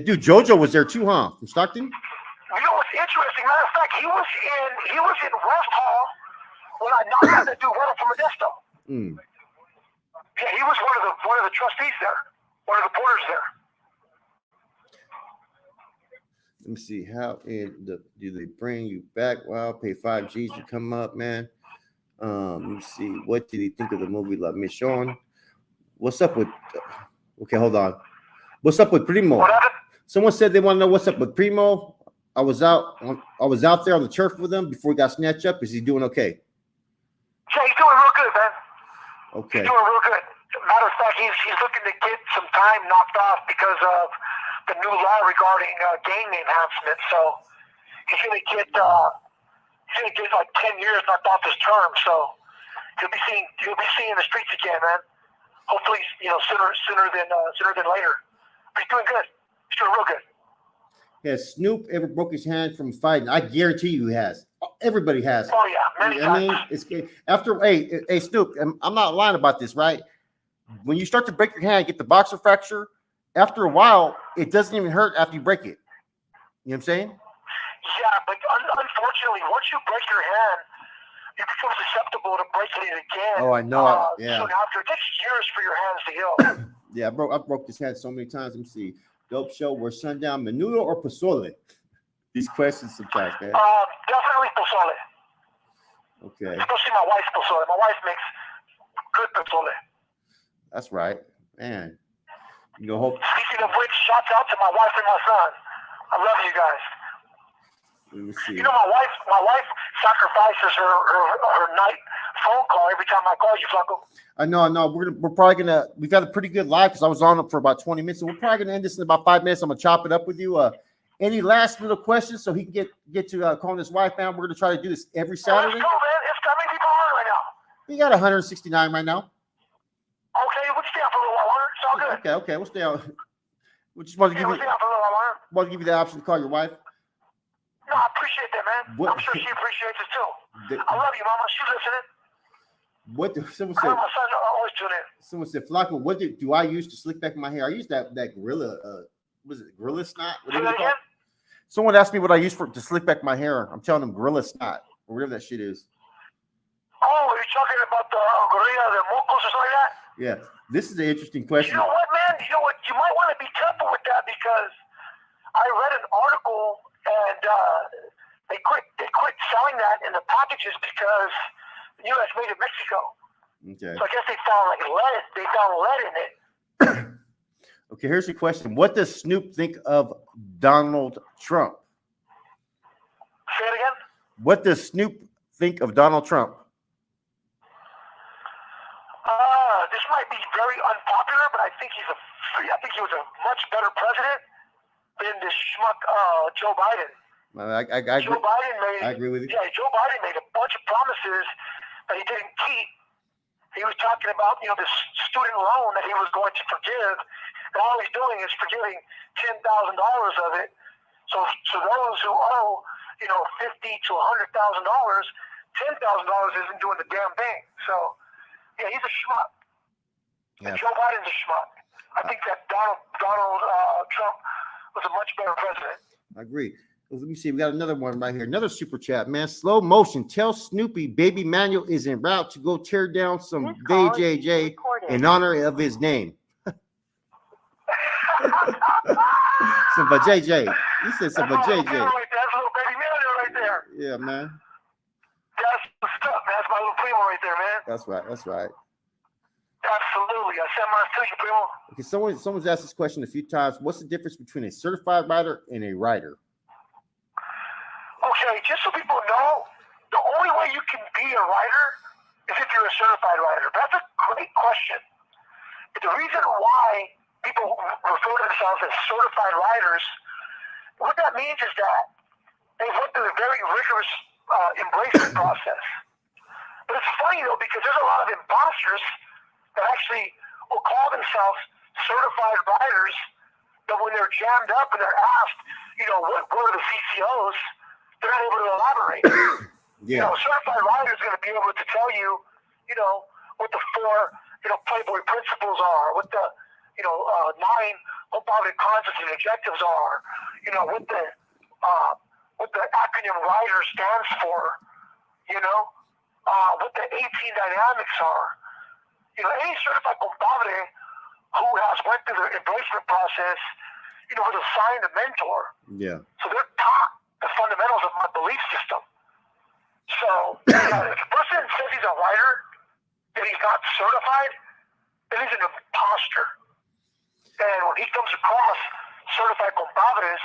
dude JoJo was there too, huh? From Stockton. You know what's interesting? Matter of fact, he was in West Hall when I knocked out that dude right up from Modesto. Yeah, he was one of the trustees there, one of the porters there. Let me see. How do they bring you back? Wow, pay 5 G's to come up, man. Let me see. What did he think of the movie La Mission? What's up with? Okay, hold on. What's up with Primo? What happened? Someone said they want to know what's up with Primo. I was out there on the turf with him before he got snatched up. Is he doing okay? Yeah, he's doing real good, man. Okay. He's doing real good. Matter of fact, he's looking to get some time knocked off because of the new law regarding gang enhancement. So he's gonna get like 10 years knocked off his term. So you'll be seeing the streets again, man. Hopefully, sooner than later. But he's doing good. He's doing real good. Has Snoop ever broke his hand from fighting? I guarantee you he has. Everybody has. Oh yeah, many times. It's after. Hey, Snoop. I'm not lying about this, right? When you start to break your hand, get the boxer fracture. After a while, it doesn't even hurt after you break it. You know what I'm saying? Yeah, but unfortunately, once you break your hand, you become susceptible to breaking it again. Oh, I know. Yeah. Soon after, it takes years for your hands to heal. Yeah, I broke this hand so many times. Let me see. Dope show. Where sundown, menudo or pozole? These questions sometimes, man. Definitely pozole. Okay. Especially my wife's pozole. My wife makes good pozole. That's right, man. Speaking of which, shouts out to my wife and my son. I love you guys. Let me see. My wife sacrifices her night phone call every time I call you, Flacco. I know. We're probably gonna. We've had a pretty good live because I was on it for about 20 minutes, so we're probably gonna end this in about 5 minutes. I'm gonna chop it up with you. Any last little questions so he can get to calling his wife, man? We're gonna try to do this every Saturday. Let's go, man. It's coming people on right now. We got 169 right now. Okay, we'll stay on for a little while longer. It's all good. Okay, we'll stay on. We just want to give We'll stay on for a little while longer. Want to give you the option to call your wife. No, I appreciate that, man. I'm sure she appreciates it too. I love you, Mama. She's listening. Someone I love my son always tune in. Someone said, Flacco, what do I use to slick back my hair? I use that gorilla. Was it gorilla snot? Say that again? Someone asked me what I use to slick back my hair. I'm telling them gorilla snot or whatever that shit is. Oh, you're talking about the gorilla, the mocos or something like that? Yeah, this is an interesting question. You know what, man? You know what? You might want to be careful with that because I read an article and they quit selling that in the packages because the U.S. made it Mexico. Okay. So I guess they found lead. They found lead in it. Okay, here's your question. What does Snoop think of Donald Trump? Say it again? What does Snoop think of Donald Trump? This might be very unpopular, but I think he was a much better president than this schmuck Joe Biden. I agree with you. Yeah, Joe Biden made a bunch of promises that he didn't keep, he was talking about, this student loan that he was going to forgive, and all he's doing is forgiving $10,000 of it. So those who owe, $50,000 to $100,000, $10,000 isn't doing the damn thing. So, yeah, he's a schmuck. Yeah. And Joe Biden's a schmuck. I think that Donald Trump was a much better president. I agree. Let me see. We got another one right here. Another super chat, man. Slow motion. Tell Snoopy Baby Manuel is en route to go tear down some VJJ in honor of his name. Some JJ. He said some JJ. That's a little Baby Manuel right there. Yeah, man. That's what's up, man. That's my little primo right there, man. That's right. That's right. Absolutely. I sent mine to you, primo. Okay, someone's asked this question a few times. What's the difference between a certified writer and a writer? Okay, just so people know, the only way you can be a writer is if you're a certified writer. That's a great question. The reason why people refer to themselves as certified writers, what that means is that they went through a very rigorous embracement process. But it's funny, though, because there's a lot of imposters that actually will call themselves certified writers, but when they're jammed up and they're asked, what are the CCOs, they're not able to elaborate. Yeah. A certified writer is going to be able to tell you, what the 4, Playboy principles are, what the, 9 hope poverty concepts and objectives are, what the acronym WRITER stands for, what the 18 dynamics are. Any certified compadre who has went through the embracement process, was assigned a mentor. Yeah. So they're taught the fundamentals of my belief system. So, if a person says he's a writer and he's not certified, then he's an imposter. And when he comes across certified compadres,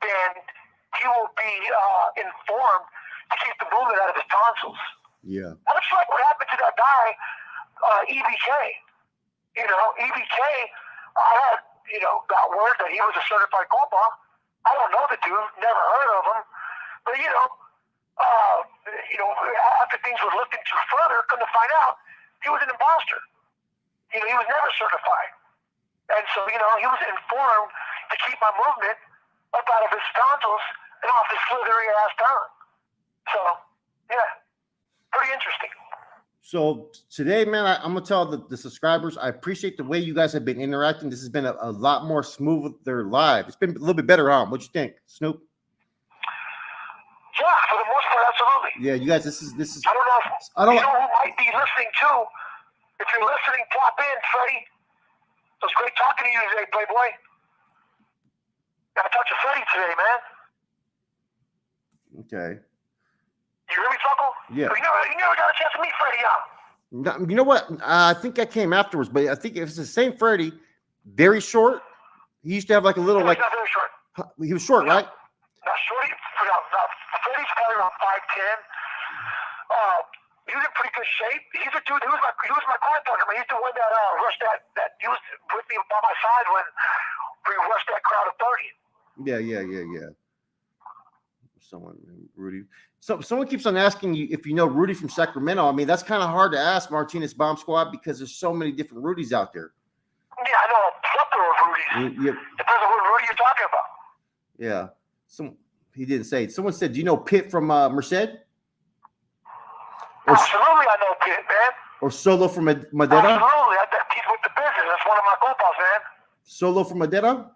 then he will be informed to keep the movement out of his tonsils. Yeah. That's like what happened to that guy, EBK. EBK, I had, got word that he was a certified compa. I don't know the dude, never heard of him. But, after things were looked into further, come to find out, he was an imposter. He was never certified. And so, he was informed to keep my movement up out of his tonsils and off his slithery ass tongue. So, yeah, pretty interesting. So today, man, I'm gonna tell the subscribers I appreciate the way you guys have been interacting. This has been a lot more smooth with their live. It's been a little bit better on. What you think, Snoop? Yeah, for the most part, absolutely. Yeah, you guys, this is. I don't know. Who might be listening too. If you're listening, tap in, Freddie. It was great talking to you today, Playboy. Got to talk to Freddie today, man. Okay. You hear me, Fuckle? Yeah. You never got a chance to meet Freddie, huh? You know what? I think I came afterwards, but I think if it's the same Freddie, very short. He used to have like a little He's not very short. He was short, right? Not short. Freddie's probably around 5'10". He was in pretty good shape. He's a dude. He was my client partner. He's the one that rushed that. He was with me by my side when we rushed that crowd of 30. Yeah. Someone, Rudy. Someone keeps on asking you if you know Rudy from Sacramento. I mean, that's kind of hard to ask, Martinez Bomb Squad, because there's so many different Rudys out there. Yeah, I know a plethora of Rudys. Yep. Depends on what Rudy you're talking about. Yeah. He didn't say it. Someone said, do you know Pitt from Merced? Absolutely, I know Pitt, man. Or Solo from Madera? Absolutely. He's with the business. That's one of my compas, man. Solo from Madera?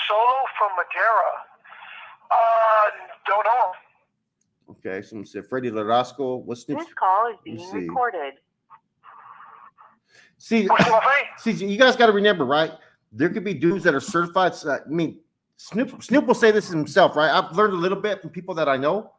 Solo from Madera. Don't know. Okay, someone said Freddie Larasco. What's This call is being recorded. See, you guys got to remember, right? There could be dudes that are certified. I mean, Snoop will say this himself, right? I've learned a little bit from people that I know.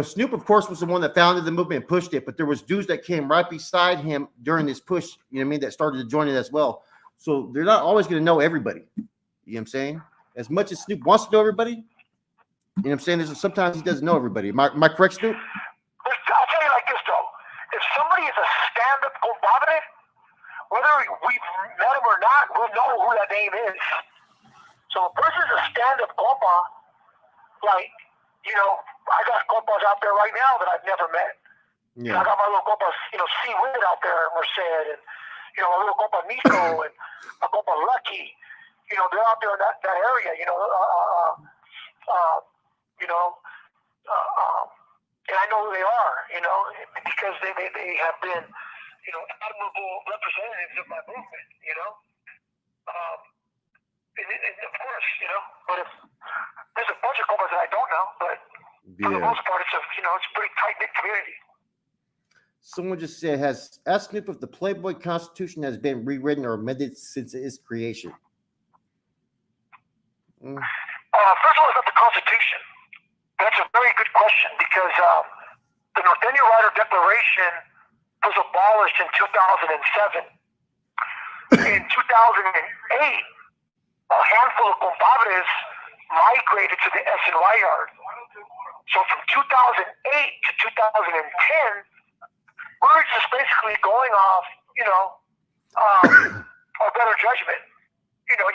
Snoop, of course, was the one that founded the movement and pushed it, but there was dudes that came right beside him during this push, that started to join it as well. So they're not always going to know everybody. You know what I'm saying? As much as Snoop wants to know everybody, you know what I'm saying? Sometimes he doesn't know everybody. Am I correct, Snoop? I'll tell you like this, though. If somebody is a stand-up compadre, whether we've met him or not, we'll know who that name is. So a person's a stand-up compa, like, I got compas out there right now that I've never met. You know, I got my little compas, Seaweed out there in Merced, and my little compa Nico and my compa Lucky. They're out there in that area. And I know who they are. Because they have been, admirable representatives of my movement. And of course, but if there's a bunch of compas that I don't know, but for the most part, it's a pretty tight knit community. Someone just said, ask Snoop if the Playboy Constitution has been rewritten or amended since its creation. First of all, it's not the Constitution. That's a very good question because the Norteño Rider Declaration was abolished in 2007. In 2008, a handful of compadres migrated to the SNY yard. So from 2008 to 2010, we were just basically going off, our better judgment. You know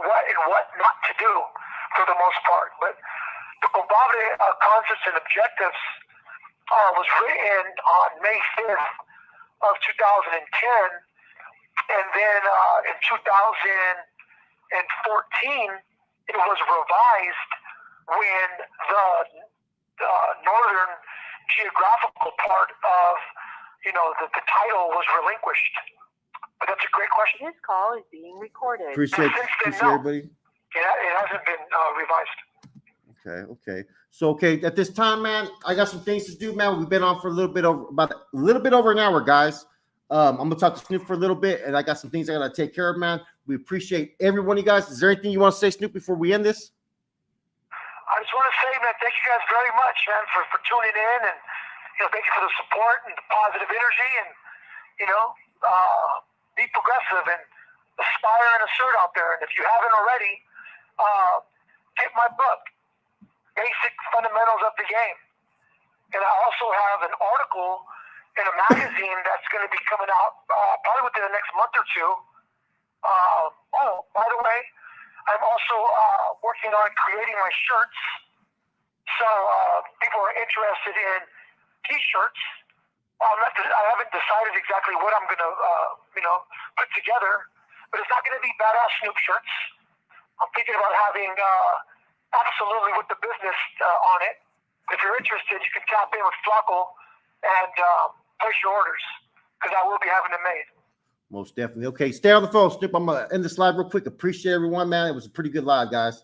what and what not to do for the most part. But the compadre concepts and objectives was written on May 5th of 2010, and then in 2014 it was revised when the northern geographical part of the title was relinquished. But that's a great question. This call is being recorded. Appreciate everybody. It hasn't been revised. Okay. So at this time, man, I got some things to do, man. We've been on for a little bit over an hour, guys. I'm gonna talk to Snoop for a little bit, and I got some things I gotta take care of, man. We appreciate every one of you guys. Is there anything you want to say, Snoop, before we end this? I just want to say, man, thank you guys very much, man, for tuning in, and thank you for the support and the positive energy, and be progressive and aspire and assert out there. And if you haven't already, get my book, Basic Fundamentals of the Game. And I also have an article in a magazine that's going to be coming out probably within the next month or two. By the way, I'm also working on creating my shirts. So people are interested in T-shirts. I haven't decided exactly what I'm going to, put together. But it's not going to be BadAss Snoop shirts. I'm thinking about having absolutely with the business on it. If you're interested, you can tap in with Flacco and place your orders because I will be having them made. Most definitely. Okay, stay on the phone, Snoop. I'm going to end this live real quick. Appreciate everyone, man. It was a pretty good live, guys.